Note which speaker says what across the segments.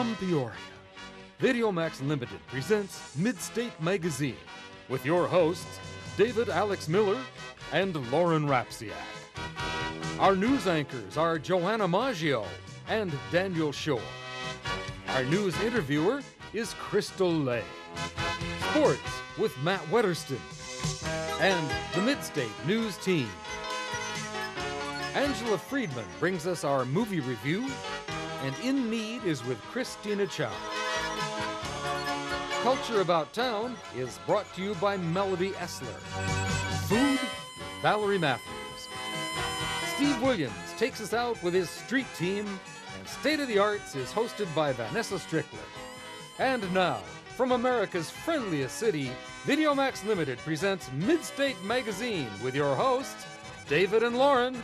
Speaker 1: From Peoria, Videomax Limited presents Midstate Magazine with your hosts, David Alex Miller and Lauren Rapsiak. Our news anchors are Joanna Maggio and Daniel Shore. Our news interviewer is Crystal Lay. Sports with Matt Wetterston and the Midstate News Team. Angela Friedman brings us our movie review, and In Need is with Christina Chow. Culture About Town is brought to you by Melody Essler. Food, Valerie Matthews. Steve Williams takes us out with his street team, and State of the Arts is hosted by Vanessa Strickland. And now, from America's friendliest city, Videomax Limited presents Midstate Magazine with your hosts, David and Lauren.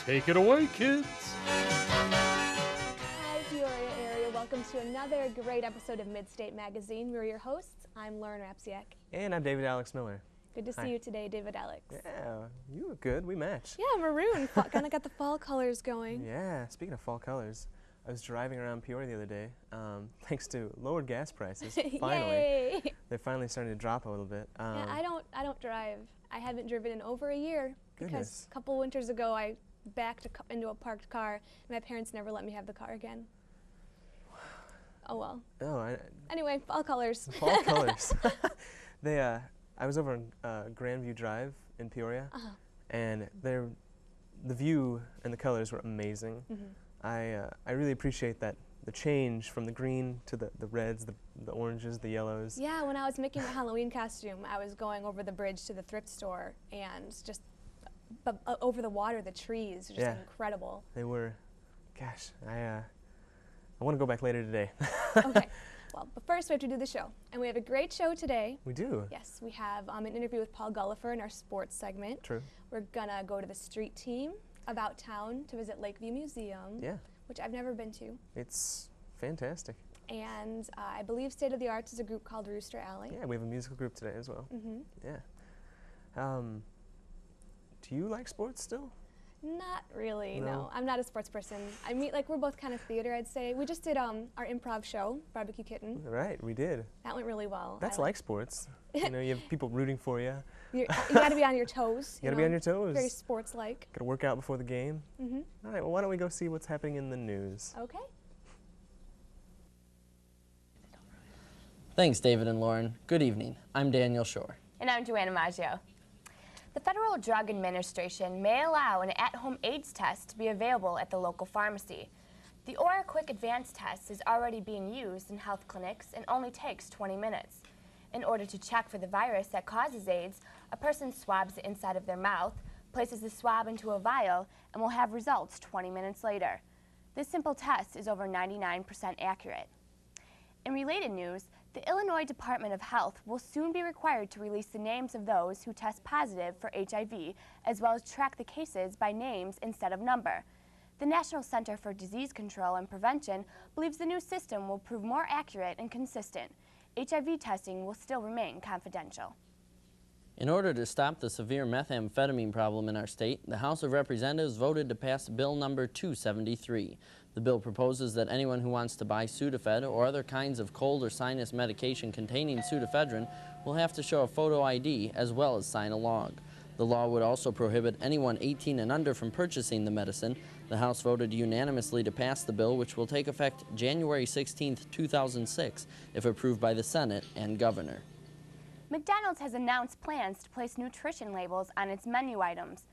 Speaker 1: Take it away, kids.
Speaker 2: Hi, Peoria area. Welcome to another great episode of Midstate Magazine. We're your hosts. I'm Lauren Rapsiak.
Speaker 3: And I'm David Alex Miller.
Speaker 2: Good to see you today, David Alex.
Speaker 3: Yeah, you look good. We match.
Speaker 2: Yeah, maroon. Kind of got the fall colors going.
Speaker 3: Yeah, speaking of fall colors, I was driving around Peoria the other day, thanks to lowered gas prices. Finally,
Speaker 2: Yay!
Speaker 3: they're finally starting to drop a little bit.
Speaker 2: Yeah, I don't drive. I haven't driven in over a year because
Speaker 3: Goodness.
Speaker 2: a couple winters ago I backed into a parked car, and my parents never let me have the car again. Oh well.
Speaker 3: Oh,
Speaker 2: Anyway, fall colors.
Speaker 3: fall colors. I was over on Grandview Drive in Peoria, and the view and the colors were amazing. I really appreciate that, the change from the green to the reds, the oranges, the yellows.
Speaker 2: Yeah, when I was making my Halloween costume, I was going over the bridge to the thrift store, and just over the water, the trees, just incredible.
Speaker 3: They were. Gosh, I want to go back later today.
Speaker 2: Okay, well, but first we have to do the show, and we have a great show today.
Speaker 3: We do.
Speaker 2: Yes, we have an interview with Paul Gullifer in our sports segment.
Speaker 3: True. We're
Speaker 2: gonna go to the street team about town to visit Lakeview Museum.
Speaker 3: Yeah.
Speaker 2: Which I've never been to.
Speaker 3: It's fantastic.
Speaker 2: And I believe State of the Arts is a group called Rooster Alley.
Speaker 3: Yeah, we have a musical group today as well. Yeah. Do you like sports still?
Speaker 2: Not really, no. I'm not a sports person. I mean, like, we're both kind of theater, I'd say. We just did our improv show, Barbecue Kitten.
Speaker 3: Right, we did.
Speaker 2: That went really well.
Speaker 3: That's like sports. You know, you have people rooting for you.
Speaker 2: You got to be on your toes.
Speaker 3: You got to be on your toes.
Speaker 2: Very sports-like.
Speaker 3: Got to work out before the game. All right, well, why don't we go see what's happening in the news?
Speaker 2: Okay.
Speaker 4: Thanks, David and Lauren. Good evening. I'm Daniel Shore.
Speaker 5: And I'm Joanna Maggio. The Federal Drug Administration may allow an at-home AIDS test to be available at the local pharmacy. The Aura Quick Advanced test is already being used in health clinics and only takes 20 minutes. In order to check for the virus that causes AIDS, a person swabs the inside of their mouth, places the swab into a vial, and will have results 20 minutes later. This simple test is over 99% accurate. In related news, the Illinois Department of Health will soon be required to release the names of those who test positive for HIV, as well as track the cases by names instead of number. The National Center for Disease Control and Prevention believes the new system will prove more accurate and consistent. HIV testing will still remain confidential.
Speaker 4: In order to stop the severe methamphetamine problem in our state, the House of Representatives voted to pass Bill number 273. The bill proposes that anyone who wants to buy Sudafed or other kinds of cold or sinus medication containing pseudoephedrine will have to show a photo ID as well as sign a log. The law would also prohibit anyone 18 and under from purchasing the medicine. The House voted unanimously to pass the bill, which will take effect January 16, 2006, if approved by the Senate and Governor.
Speaker 5: McDonald's has announced plans to place nutrition labels on its menu items.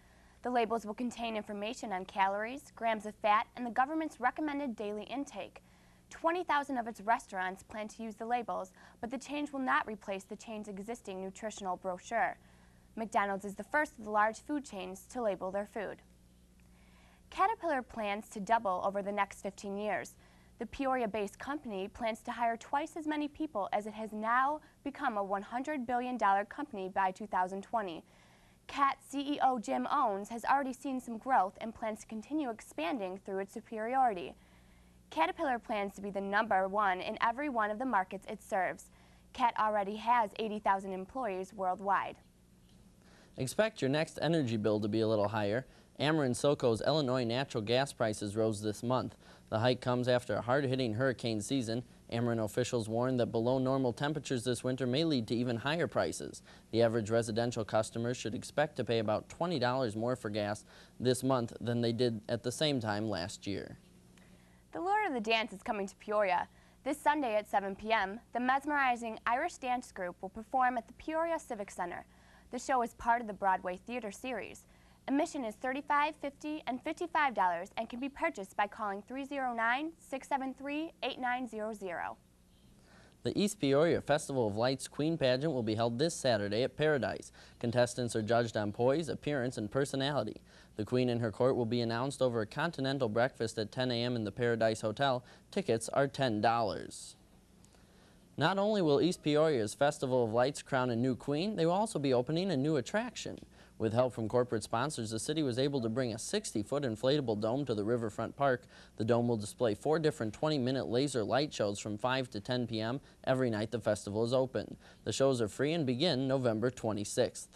Speaker 5: The labels will contain information on calories, grams of fat, and the government's recommended daily intake. 20,000 of its restaurants plan to use the labels, but the change will not replace the chain's existing nutritional brochure. McDonald's is the first of the large food chains to label their food. Caterpillar plans to double over the next 15 years. The Peoria-based company plans to hire twice as many people as it has now become a $100 billion company by 2020. CAT CEO Jim Owens has already seen some growth and plans to continue expanding through its superiority. Caterpillar plans to be the #1 in every one of the markets it serves. CAT already has 80,000 employees worldwide.
Speaker 4: Expect your next energy bill to be a little higher. Ameren SoCo's Illinois natural gas prices rose this month. The hike comes after a hard-hitting hurricane season Ameren officials warn that below normal temperatures this winter may lead to even higher prices. The average residential customer should expect to pay about $20 more for gas this month than they did at the same time last year.
Speaker 5: The Lord of the Dance is coming to Peoria. This Sunday at 7 p.m., the mesmerizing Irish Dance Group will perform at the Peoria Civic Center. The show is part of the Broadway Theater series. Admission is $35, $50, and $55 and can be purchased by calling 309-673-8900.
Speaker 4: The East Peoria Festival of Lights Queen Pageant will be held this Saturday at Paradise. Contestants are judged on poise, appearance, and personality. The Queen and her court will be announced over a continental breakfast at 10 a.m. in the Paradise Hotel. Tickets are $10. Not only will East Peoria's Festival of Lights crown a new queen, they will also be opening a new attraction. With help from corporate sponsors, the city was able to bring a 60-foot inflatable dome to the Riverfront Park. The dome will display 4 different 20-minute laser light shows from 5 to 10 p.m. every night the festival is open. The shows are free and begin November 26th.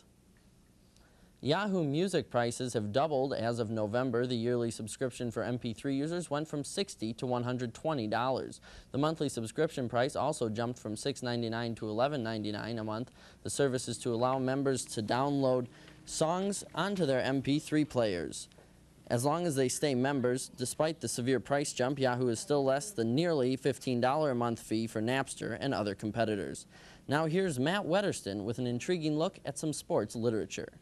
Speaker 4: Yahoo Music prices have doubled as of November. The yearly subscription for MP3 users went from $60 to $120. The monthly subscription price also jumped from $6.99 to $11.99 a month. The service is to allow members to download songs onto their MP3 players. As long as they stay members, despite the severe price jump, Yahoo is still less than nearly $15 a month fee for Napster and other competitors. Now here's Matt Wetterston with an intriguing look at some sports literature.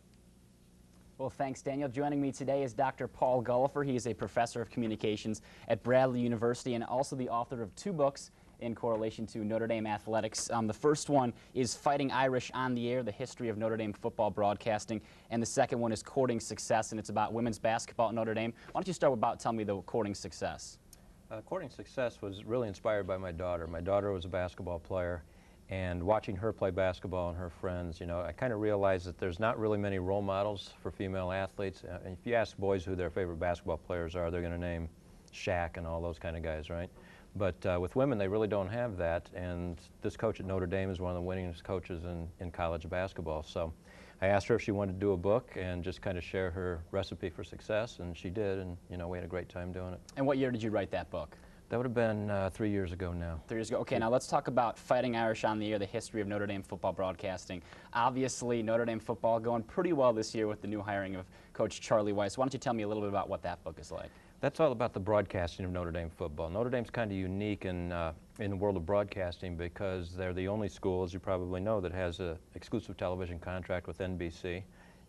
Speaker 6: Well, thanks, Daniel. Joining me today is Dr. Paul Gullifer. He is a professor of communications at Bradley University and also the author of 2 books in correlation to Notre Dame athletics. The first one is Fighting Irish on the Air, the history of Notre Dame football broadcasting, and the second one is Courting Success, and it's about women's basketball at Notre Dame. Why don't you start about telling me the Courting Success?
Speaker 7: Courting Success was really inspired by my daughter. My daughter was a basketball player, and watching her play basketball and her friends, you know, I kind of realized that there's not really many role models for female athletes. And if you ask boys who their favorite basketball players are, they're going to name Shaq and all those kind of guys, right? But with women, they really don't have that. And this coach at Notre Dame is one of the winningest coaches in college basketball. So I asked her if she wanted to do a book and just kind of share her recipe for success, and she did. And, you know, we had a great time doing it.
Speaker 6: And what year did you write that book?
Speaker 7: That would have been 3 years ago now.
Speaker 6: 3 years ago. Okay, now let's talk about Fighting Irish on the Air, the history of Notre Dame football broadcasting. Obviously, Notre Dame football going pretty well this year with the new hiring of Coach Charlie Weiss. Why don't you tell me a little bit about what that book is like?
Speaker 7: That's all about the broadcasting of Notre Dame football. Notre Dame's kind of unique in the world of broadcasting because they're the only school, as you probably know, that has an exclusive television contract with NBC.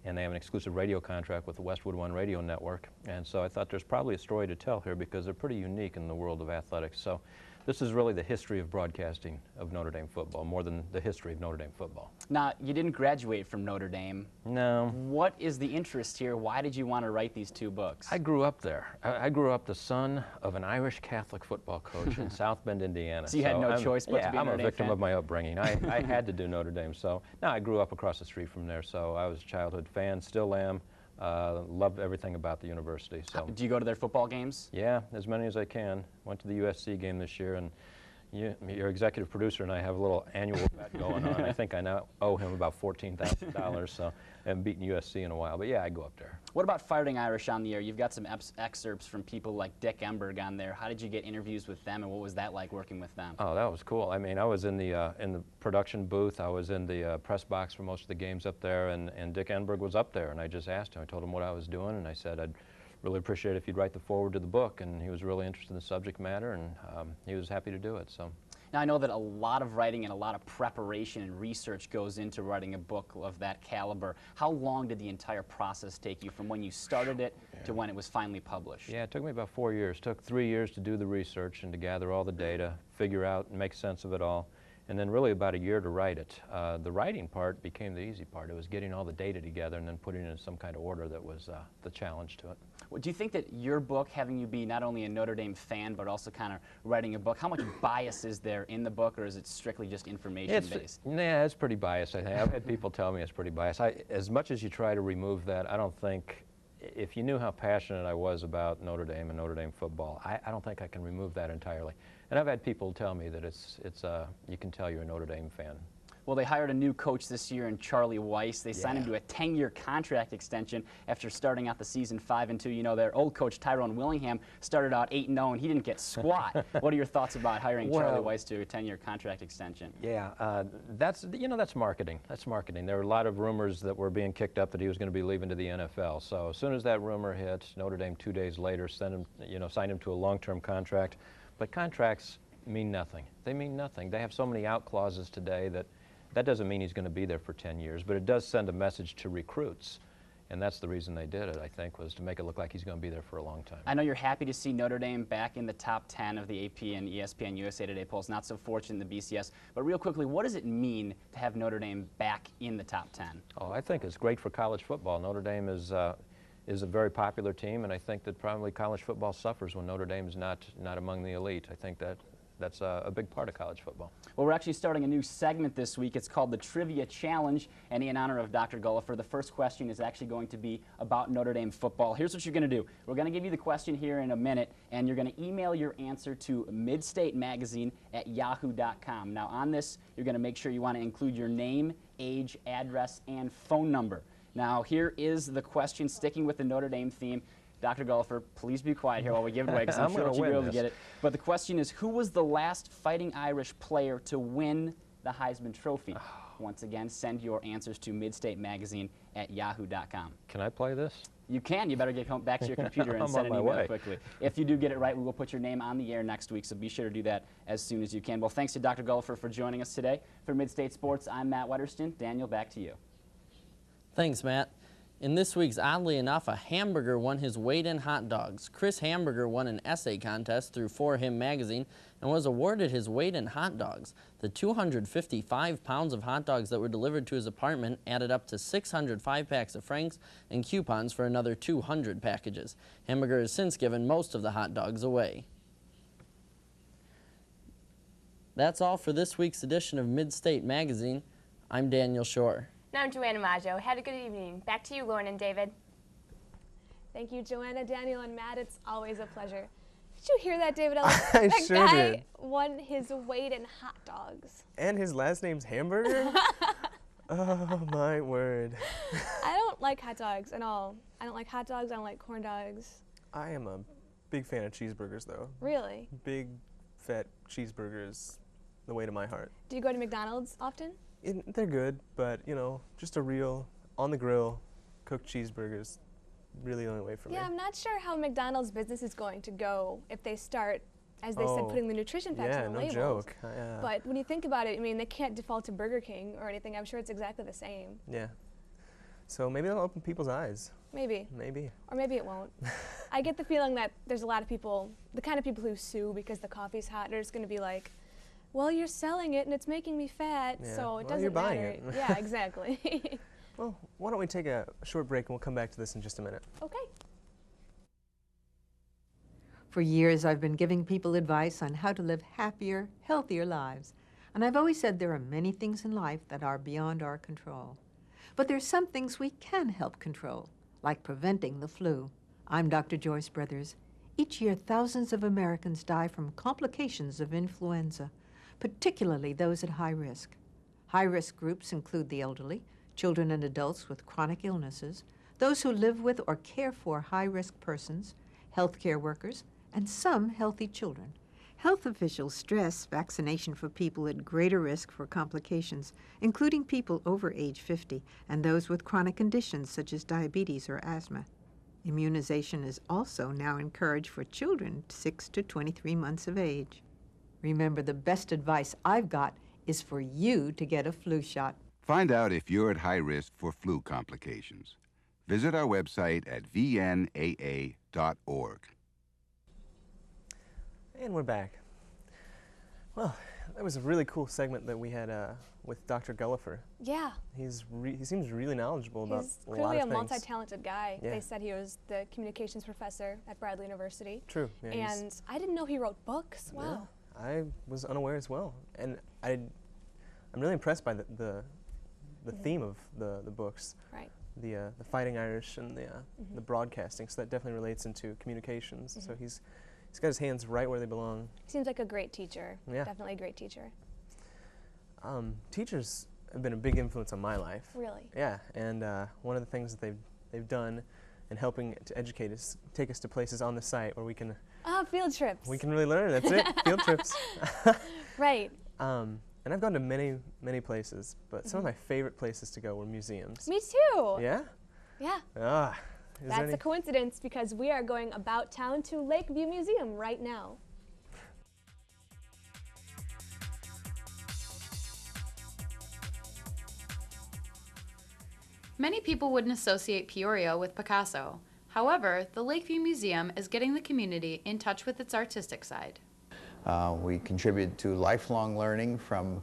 Speaker 7: And they have an exclusive radio contract with the Westwood One radio network. And so I thought there's probably a story to tell here because they're pretty unique in the world of athletics. So this is really the history of broadcasting of Notre Dame football, more than the history of Notre Dame football.
Speaker 6: Now, you didn't graduate from Notre Dame.
Speaker 7: No.
Speaker 6: What is the interest here? Why did you want to write these 2 books?
Speaker 7: I grew up there. I grew up the son of an Irish Catholic football coach in South Bend, Indiana.
Speaker 6: So you had no choice but to be a Notre Dame
Speaker 7: I'm a victim
Speaker 6: fan?
Speaker 7: of my upbringing. I had to do Notre Dame. So now I grew up across the street from there, so I was a childhood fan, still am. Loved everything about the university. So.
Speaker 6: Do you go to their football games?
Speaker 7: Yeah, as many as I can. Went to the USC game this year, and your executive producer and I have a little annual bet going on. I think I now owe him about $14,000, so I haven't beaten USC in a while. But yeah, I go up there.
Speaker 6: What about Fighting Irish on the Air? You've got some excerpts from people like Dick Enberg on there. How did you get interviews with them, and what was that like working with them?
Speaker 7: Oh, that was cool. I mean, I was in the production booth. I was in the press box for most of the games up there, and Dick Enberg was up there, and I just asked him. I told him what I was doing, and I said I'd really appreciate it if you'd write the foreword to the book, and he was really interested in the subject matter, and he was happy to do it. So.
Speaker 6: Now, I know that a lot of writing and a lot of preparation and research goes into writing a book of that caliber. How long did the entire process take you from when you started it to when it was finally published?
Speaker 7: Yeah, it took me about 4 years. It took 3 years to do the research and to gather all the data, figure out and make sense of it all, and then really about a year to write it. The writing part became the easy part. It was getting all the data together and then putting it in some kind of order that was the challenge to it.
Speaker 6: Well, do you think that your book, having you be not only a Notre Dame fan, but also kind of writing a book, how much bias is there in the book, or is it strictly just information-based?
Speaker 7: Yeah, it's pretty biased, I think. I've had people tell me it's pretty biased. As much as you try to remove that, I don't think, if you knew how passionate I was about Notre Dame and Notre Dame football, I don't think I can remove that entirely. And I've had people tell me that you can tell you're a Notre Dame fan.
Speaker 6: Well, they hired a new coach this year in Charlie Weiss. They signed him to a 10-year contract extension after starting out the season 5-2. You know, their old coach, Tyrone Willingham, started out 8-0, and he didn't get squat. What are your thoughts about hiring Charlie Weiss to a 10-year contract extension?
Speaker 7: Yeah, that's marketing. That's marketing. There were a lot of rumors that were being kicked up that he was going to be leaving to the NFL. So as soon as that rumor hit, Notre Dame 2 days later signed him to a long-term contract. But contracts mean nothing. They mean nothing. They have so many out clauses today that doesn't mean he's going to be there for 10 years, but it does send a message to recruits. And that's the reason they did it, I think, was to make it look like he's going to be there for a long time.
Speaker 6: I know you're happy to see Notre Dame back in the top 10 of the AP and ESPN USA Today polls, not so fortunate in the BCS. But real quickly, what does it mean to have Notre Dame back in the top 10?
Speaker 7: Oh, I think it's great for college football. Notre Dame is a very popular team, and I think that probably college football suffers when Notre Dame is not among the elite. I think that's a big part of college football.
Speaker 6: Well, we're actually starting a new segment this week. It's called the Trivia Challenge, and in honor of Dr. Gullifer, the first question is actually going to be about Notre Dame football. Here's what you're going to do. We're going to give you the question here in a minute, and you're going to email your answer to midstatemagazine@yahoo.com. Now, on this, you're going to make sure you want to include your name, age, address, and phone number. Now, here is the question, sticking with the Notre Dame theme. Dr. Gullifer, please be quiet here while we give it away, because I'm sure you'll be able to get it. But the question is, who was the last Fighting Irish player to win the Heisman Trophy? Once again, send your answers to midstatemagazine@yahoo.com.
Speaker 7: Can I play this?
Speaker 6: You can. You better get back to your computer and send an email quickly. If you do get it right, we will put your name on the air next week, so be sure to do that as soon as you can. Well, thanks to Dr. Gullifer for joining us today. For Midstate Sports, I'm Matt Wedderston. Daniel, back to you.
Speaker 4: Thanks, Matt. In this week's Oddly Enough, a hamburger won his weight in hot dogs. Chris Hamburger won an essay contest through For Him magazine and was awarded his weight in hot dogs. The 255 pounds of hot dogs that were delivered to his apartment added up to 605 packs of Franks and coupons for another 200 packages. Hamburger has since given most of the hot dogs away. That's all for this week's edition of Midstate Magazine. I'm Daniel Shore.
Speaker 5: Now I'm Joanna Maggio. Had a good evening. Back to you, Lauren and David.
Speaker 2: Thank you, Joanna, Daniel, and Matt. It's always a pleasure. Did you hear that, David Ellis?
Speaker 3: I
Speaker 2: that
Speaker 3: sure
Speaker 2: guy
Speaker 3: did.
Speaker 2: won his weight in hot dogs.
Speaker 3: And his last name's Hamburger? Oh, my word.
Speaker 2: I don't like hot dogs at all. I don't like hot dogs. I don't like corn dogs.
Speaker 3: I am a big fan of cheeseburgers, though.
Speaker 2: Really?
Speaker 3: Big, fat cheeseburgers, the way to my heart.
Speaker 2: Do you go to McDonald's often?
Speaker 3: They're good, but, you know, just a real, on-the-grill, cooked cheeseburgers, really the only way for me.
Speaker 2: Yeah, I'm not sure how McDonald's business is going to go if they start, as they said, putting the nutrition facts on the labels.
Speaker 3: Yeah, no joke.
Speaker 2: But when you think about it, I mean, they can't default to Burger King or anything. I'm sure it's exactly the same.
Speaker 3: Yeah. So maybe that'll open people's eyes.
Speaker 2: Maybe.
Speaker 3: Maybe.
Speaker 2: Or maybe it won't. I get the feeling that there's a lot of people, the kind of people who sue because the coffee's hot, they're just going to be like, well, you're selling it and it's making me fat, so it doesn't
Speaker 3: you're buying
Speaker 2: matter.
Speaker 3: it.
Speaker 2: Yeah, exactly.
Speaker 3: Well, why don't we take a short break and we'll come back to this in just a minute.
Speaker 2: Okay.
Speaker 8: For years, I've been giving people advice on how to live happier, healthier lives. And I've always said there are many things in life that are beyond our control. But there's some things we can help control, like preventing the flu. I'm Dr. Joyce Brothers. Each year, thousands of Americans die from complications of influenza, particularly those at high risk. High-risk groups include the elderly, children and adults with chronic illnesses, those who live with or care for high-risk persons, healthcare workers, and some healthy children. Health officials stress vaccination for people at greater risk for complications, including people over age 50 and those with chronic conditions such as diabetes or asthma. Immunization is also now encouraged for children 6 to 23 months of age. Remember, the best advice I've got is for you to get a flu shot.
Speaker 9: Find out if you're at high risk for flu complications. Visit our website at vnaa.org.
Speaker 3: And we're back. Well, that was a really cool segment that we had with Dr. Gullifer.
Speaker 2: Yeah.
Speaker 3: He seems really knowledgeable about a lot of
Speaker 2: He's clearly a
Speaker 3: things.
Speaker 2: multi-talented guy.
Speaker 3: Yeah.
Speaker 2: They said he was the communications professor at Bradley University.
Speaker 3: True. Yeah,
Speaker 2: and I didn't know he wrote books. Wow.
Speaker 3: Yeah, I was unaware as well. And I'm really impressed by the theme of the books.
Speaker 2: Right.
Speaker 3: The Fighting Irish and the broadcasting. So that definitely relates into communications. So he's got his hands right where they belong.
Speaker 2: He seems like a great teacher.
Speaker 3: Yeah.
Speaker 2: Definitely a great teacher.
Speaker 3: Teachers have been a big influence on my life.
Speaker 2: Really?
Speaker 3: Yeah, and one of the things that they've done in helping to educate us, take us to places on the site where we can
Speaker 2: field trips.
Speaker 3: we can really learn. That's it, field trips.
Speaker 2: Right.
Speaker 3: And I've gone to many places, but some of my favorite places to go were museums.
Speaker 2: Me too.
Speaker 3: Yeah?
Speaker 2: Yeah.
Speaker 3: Ah.
Speaker 2: That's a coincidence because we are going about town to Lakeview Museum right now.
Speaker 10: Many people wouldn't associate Peoria with Picasso. However, the Lakeview Museum is getting the community in touch with its artistic side.
Speaker 11: We contribute to lifelong learning from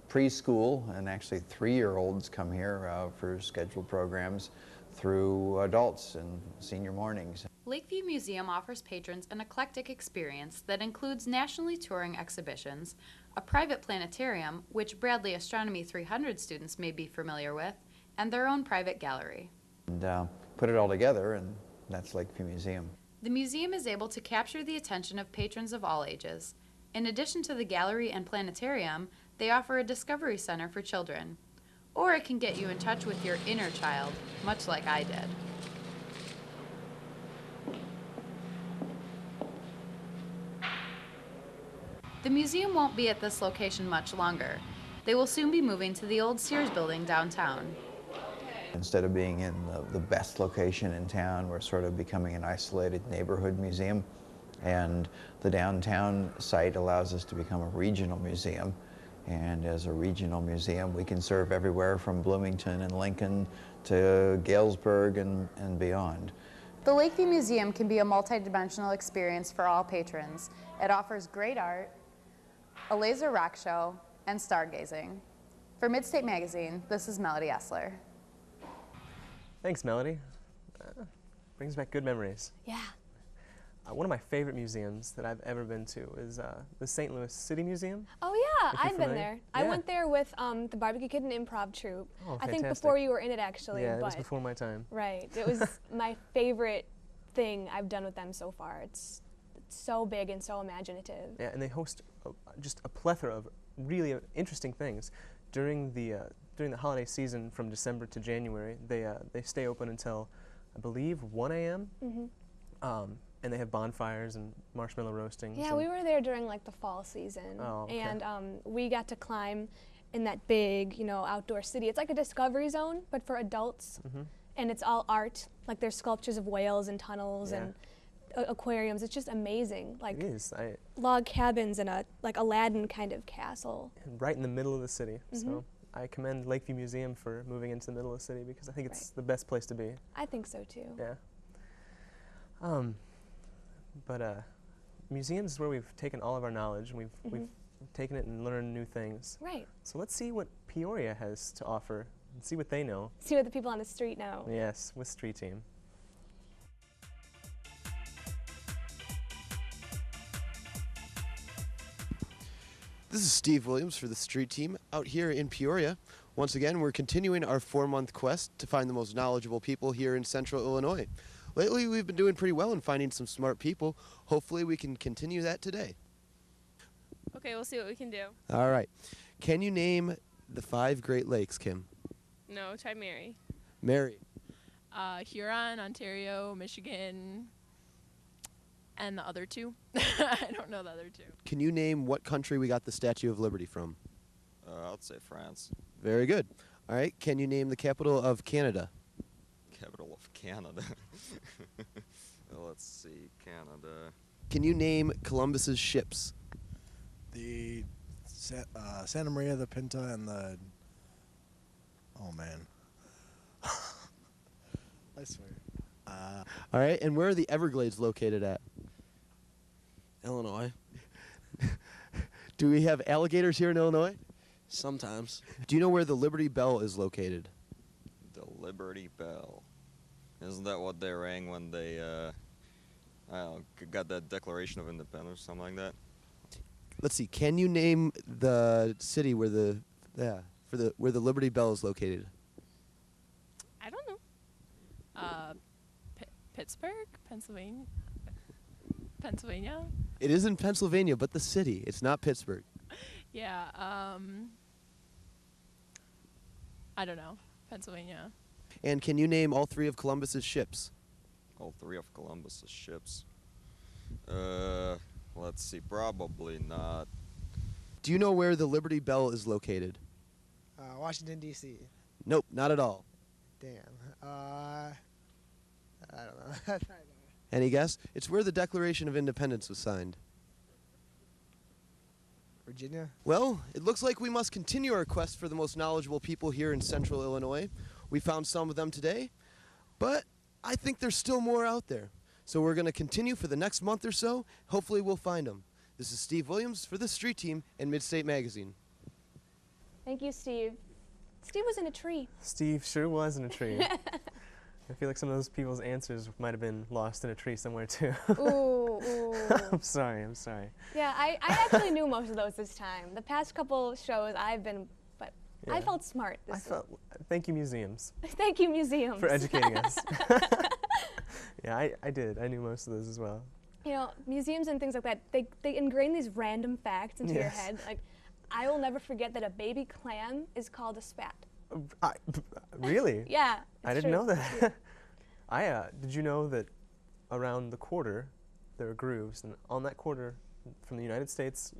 Speaker 11: preschool, and actually 3-year-olds come here for scheduled programs, through adults and senior mornings.
Speaker 10: Lakeview Museum offers patrons an eclectic experience that includes nationally touring exhibitions, a private planetarium, which Bradley Astronomy 300 students may be familiar with, and their own private gallery.
Speaker 11: And put it all together, and that's Lakeview Museum.
Speaker 10: The museum is able to capture the attention of patrons of all ages. In addition to the gallery and planetarium, they offer a discovery center for children. Or it can get you in touch with your inner child, much like I did. The museum won't be at this location much longer. They will soon be moving to the old Sears building downtown.
Speaker 11: Instead of being in the best location in town, we're sort of becoming an isolated neighborhood museum. And the downtown site allows us to become a regional museum. And as a regional museum, we can serve everywhere from Bloomington and Lincoln to Galesburg and beyond.
Speaker 10: The Lakeview Museum can be a multi-dimensional experience for all patrons. It offers great art, a laser rock show, and stargazing. For Midstate Magazine, this is Melody Essler.
Speaker 3: Thanks, Melody. Brings back good memories.
Speaker 2: Yeah.
Speaker 3: One of my favorite museums that I've ever been to is the St. Louis City Museum.
Speaker 2: Oh yeah,
Speaker 3: If you're
Speaker 2: I've been
Speaker 3: familiar.
Speaker 2: there.
Speaker 3: Yeah.
Speaker 2: I went there with the Barbecue Kid and Improv Troupe.
Speaker 3: Oh,
Speaker 2: I think
Speaker 3: fantastic.
Speaker 2: before you were in it actually.
Speaker 3: Yeah, it
Speaker 2: but
Speaker 3: was before my time.
Speaker 2: Right. It was my favorite thing I've done with them so far. It's so big and so imaginative.
Speaker 3: Yeah, and they host just a plethora of really interesting things. During the holiday season from December to January, they stay open until, I believe, 1 a.m.
Speaker 2: Mm-hmm.
Speaker 3: And they have bonfires and marshmallow roasting.
Speaker 2: Yeah, we were there during like the fall season.
Speaker 3: Oh, okay.
Speaker 2: And we got to climb in that big, outdoor city. It's like a discovery zone, but for adults.
Speaker 3: Mm-hmm.
Speaker 2: And it's all art. Like there's sculptures of whales and tunnels and aquariums. It's just amazing. Like
Speaker 3: It is.
Speaker 2: log cabins and a like Aladdin kind of castle.
Speaker 3: Right in the middle of the city.
Speaker 2: Mm-hmm.
Speaker 3: So I commend Lakeview Museum for moving into the middle of the city because I think it's the best place to be.
Speaker 2: I think so too.
Speaker 3: Yeah. But museums is where we've taken all of our knowledge and we've taken it and learned new things.
Speaker 2: Right.
Speaker 3: So let's see what Peoria has to offer and see what they know.
Speaker 2: See what the people on the street know.
Speaker 3: Yes, with Street Team.
Speaker 12: This is Steve Williams for the Street Team out here in Peoria. Once again, we're continuing our 4-month quest to find the most knowledgeable people here in central Illinois. Lately, we've been doing pretty well in finding some smart people. Hopefully, we can continue that today.
Speaker 13: Okay, we'll see what we can do.
Speaker 12: All right. Can you name the 5 Great Lakes, Kim?
Speaker 13: No, try Mary.
Speaker 12: Mary.
Speaker 13: Huron, Ontario, Michigan, and the other 2. I don't know the other 2.
Speaker 12: Can you name what country we got the Statue of Liberty from?
Speaker 14: I'd say France.
Speaker 12: Very good. All right. Can you name the capital of Canada?
Speaker 14: Capital of Canada. Let's see, Canada.
Speaker 12: Can you name Columbus's ships?
Speaker 15: The Santa Maria, the Pinta, and the... Oh, man. I swear.
Speaker 12: All right. And where are the Everglades located at?
Speaker 16: Illinois.
Speaker 12: Do we have alligators here in Illinois?
Speaker 16: Sometimes.
Speaker 12: Do you know where the Liberty Bell is located?
Speaker 14: The Liberty Bell. Isn't that what they rang when they got that Declaration of Independence, something like that?
Speaker 12: Let's see. Can you name the city where the Liberty Bell is located?
Speaker 13: I don't know. Pittsburgh, Pennsylvania.
Speaker 12: It is in Pennsylvania, but the city. It's not Pittsburgh.
Speaker 13: Yeah. I don't know. Pennsylvania.
Speaker 12: And can you name all 3 of Columbus's ships?
Speaker 14: All 3 of Columbus's ships. Let's see, probably not.
Speaker 12: Do you know where the Liberty Bell is located?
Speaker 16: Washington, D.C.
Speaker 12: Nope, not at all.
Speaker 16: Damn. I don't know.
Speaker 12: Any guess? It's where the Declaration of Independence was signed.
Speaker 16: Virginia?
Speaker 12: Well, it looks like we must continue our quest for the most knowledgeable people here in central Illinois. We found some of them today, but I think there's still more out there. So we're going to continue for the next month or so. Hopefully we'll find them. This is Steve Williams for the Street Team and Midstate Magazine.
Speaker 2: Thank you, Steve. Steve was in a tree.
Speaker 3: Steve sure was in a tree. I feel like some of those people's answers might have been lost in a tree somewhere too.
Speaker 2: Ooh.
Speaker 3: I'm sorry.
Speaker 2: Yeah, I actually knew most of those this time. The past couple shows I've been, but
Speaker 3: Yeah.
Speaker 2: I felt smart this week.
Speaker 3: Thank you, museums.
Speaker 2: Thank you, museums.
Speaker 3: For educating us. Yeah, I did. I knew most of those as well.
Speaker 2: You know, museums and things like that, they ingrain these random facts into your head. Like, I will never forget that a baby clam is called a spat.
Speaker 3: Really?
Speaker 2: Yeah.
Speaker 3: I didn't know that. Did you know that around the quarter there are grooves, and on that quarter from the United States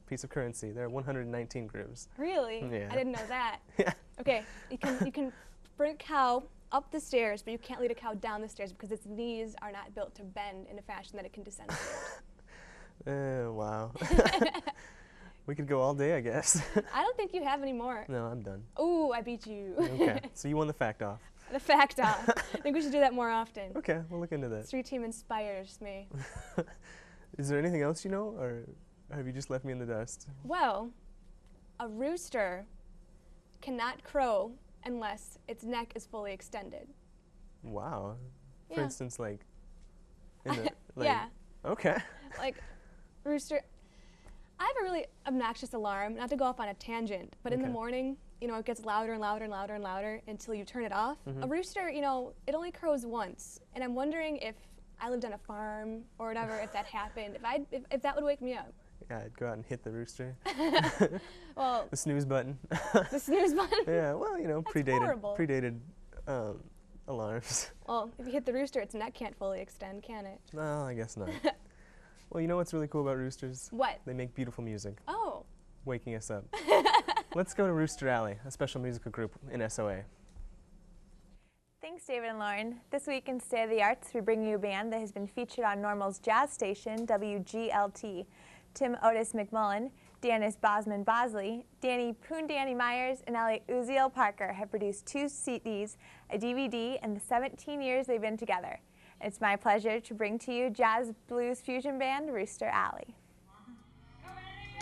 Speaker 3: piece of currency there are 119 grooves.
Speaker 2: Really?
Speaker 3: Yeah.
Speaker 2: I didn't know that.
Speaker 3: Yeah.
Speaker 2: Okay, you can bring a cow up the stairs, but you can't lead a cow down the stairs because its knees are not built to bend in a fashion that it can descend stairs.
Speaker 3: Wow. We could go all day, I guess.
Speaker 2: I don't think you have any more.
Speaker 3: No, I'm done.
Speaker 2: Ooh, I beat you.
Speaker 3: Okay, so you won the fact off.
Speaker 2: The fact off. I think we should do that more often.
Speaker 3: Okay, we'll look into that.
Speaker 2: Street Team inspires me.
Speaker 3: Is there anything else you know, or have you just left me in the dust?
Speaker 2: Well, a rooster cannot crow unless its neck is fully extended.
Speaker 3: Wow. For
Speaker 2: Yeah.
Speaker 3: instance, like, in the,
Speaker 2: Yeah.
Speaker 3: Okay.
Speaker 2: Like, rooster. I have a really obnoxious alarm, not to go off on a tangent, but in the
Speaker 3: Okay.
Speaker 2: morning, you know, it gets louder and louder and louder and louder until you turn it off.
Speaker 3: Mhm.
Speaker 2: A rooster, you know, it only crows once, and I'm wondering if I lived on a farm or whatever, if that happened, if that would wake me up.
Speaker 3: Yeah, I'd go out and hit the rooster.
Speaker 2: Well,
Speaker 3: the snooze button.
Speaker 2: The snooze button?
Speaker 3: Yeah, well, you know,
Speaker 2: That's horrible.
Speaker 3: predated alarms.
Speaker 2: Well, if you hit the rooster, its neck can't fully extend, can it?
Speaker 3: No, I guess not. Well, you know what's really cool about roosters?
Speaker 2: What?
Speaker 3: They make beautiful music.
Speaker 2: Oh.
Speaker 3: Waking us up. Let's go to Rooster Alley, a special musical group in SOA.
Speaker 17: Thanks, David and Lauren. This week in State of the Arts, we bring you a band that has been featured on Normal's jazz station, WGLT. Tim Otis McMullen, Danis Bosman Bosley, Danny Poon Myers, and Elliot Uziel Parker have produced 2 CDs, a DVD, and the 17 years they've been together. It's my pleasure to bring to you jazz blues fusion band Rooster Alley.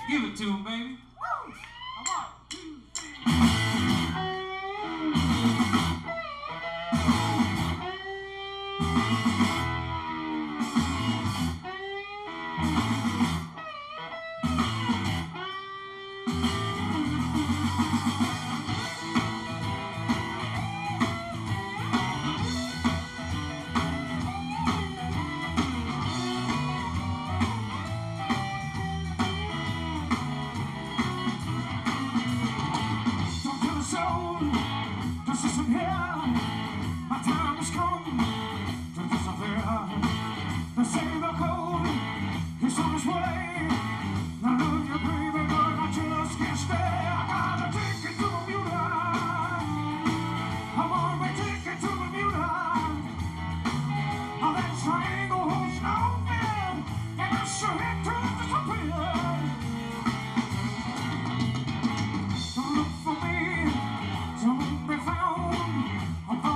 Speaker 18: Give it to him, baby. Woo! Don't look for me, don't be found.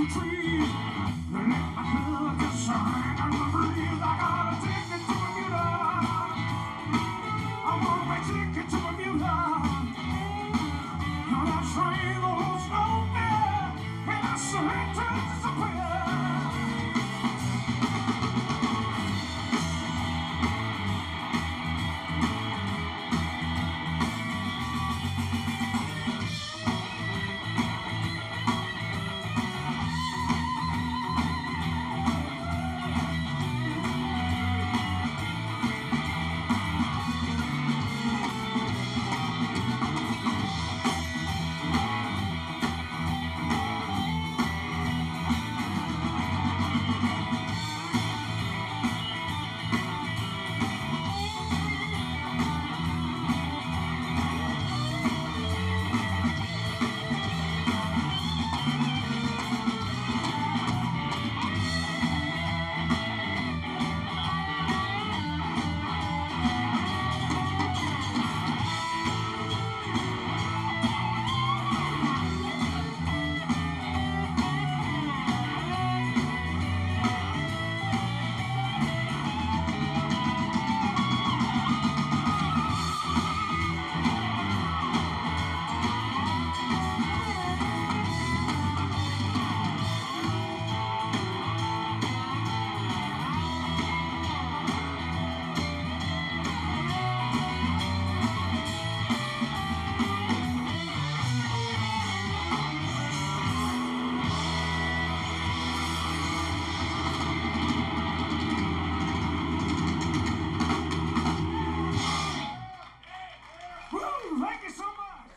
Speaker 18: some trees. Let my love just shine on the breeze. I got a ticket to Bermuda. I want my ticket to Bermuda. Now that train goes nowhere, and I surrender to disappear.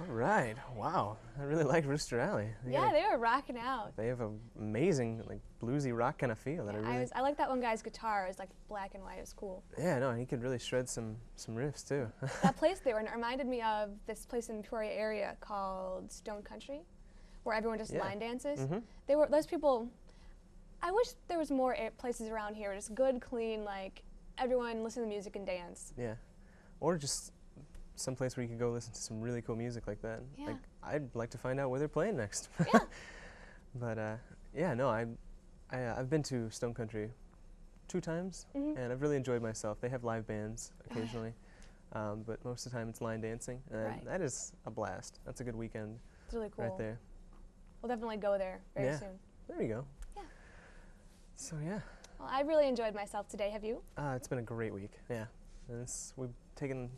Speaker 3: Right. Wow. I really like Rooster Alley.
Speaker 2: Yeah, they were rocking out.
Speaker 3: They have an amazing, like, bluesy rock kind of feel. That
Speaker 2: I like that one guy's guitar. It was like black and white. It was cool.
Speaker 3: Yeah, no, he could really shred some riffs too.
Speaker 2: That place they were in, it reminded me of this place in the Peoria area called Stone Country, where everyone just line dances. They were those people. I wish there was more places around here, just good, clean, like everyone listen to music and dance.
Speaker 3: Yeah, or just some place where you could go listen to some really cool music like that.
Speaker 2: Yeah.
Speaker 3: Like, I'd like to find out where they're playing next.
Speaker 2: Yeah.
Speaker 3: But yeah, no, I've been to Stone Country 2 times, and I've really enjoyed myself. They have live bands occasionally, but most of the time it's line dancing, and that is a blast. That's a good weekend.
Speaker 2: It's really cool.
Speaker 3: Right there.
Speaker 2: We'll definitely go there very soon.
Speaker 3: There you go.
Speaker 2: Yeah.
Speaker 3: So yeah.
Speaker 2: Well, I really enjoyed myself today. Have you?
Speaker 3: It's been a great week. Yeah. And we've taken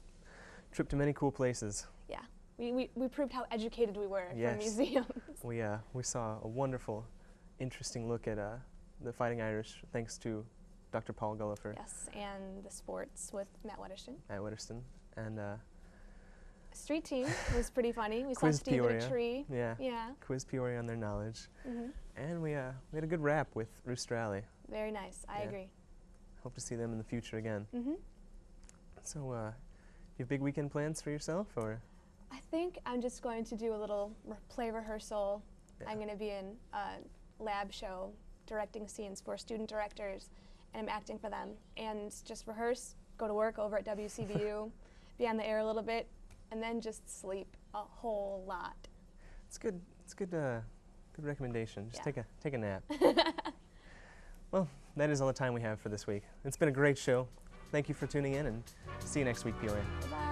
Speaker 3: a trip to many cool places.
Speaker 2: Yeah. We proved how educated we were for museums.
Speaker 3: We saw a wonderful, interesting look at the Fighting Irish, thanks to Dr. Paul Gullifer.
Speaker 2: Yes, and the sports with Matt Wedderston.
Speaker 3: And
Speaker 2: street team was pretty funny. We
Speaker 3: Quiz
Speaker 2: saw Steve
Speaker 3: Peoria.
Speaker 2: in a tree.
Speaker 3: Yeah. Quiz Peoria on their knowledge. And we had a good rap with Rooster Alley.
Speaker 2: Very nice. I agree.
Speaker 3: Hope to see them in the future again. So, you have big weekend plans for yourself, or?
Speaker 2: I think I'm just going to do a little play rehearsal. I'm going to be in a lab show directing scenes for student directors, and I'm acting for them. And just rehearse, go to work over at WCBU, be on the air a little bit, and then just sleep a whole lot.
Speaker 3: It's good. It's good. Good recommendation. Just take a nap. Well, that is all the time we have for this week. It's been a great show. Thank you for tuning in, and see you next week, Peoria.
Speaker 2: Bye.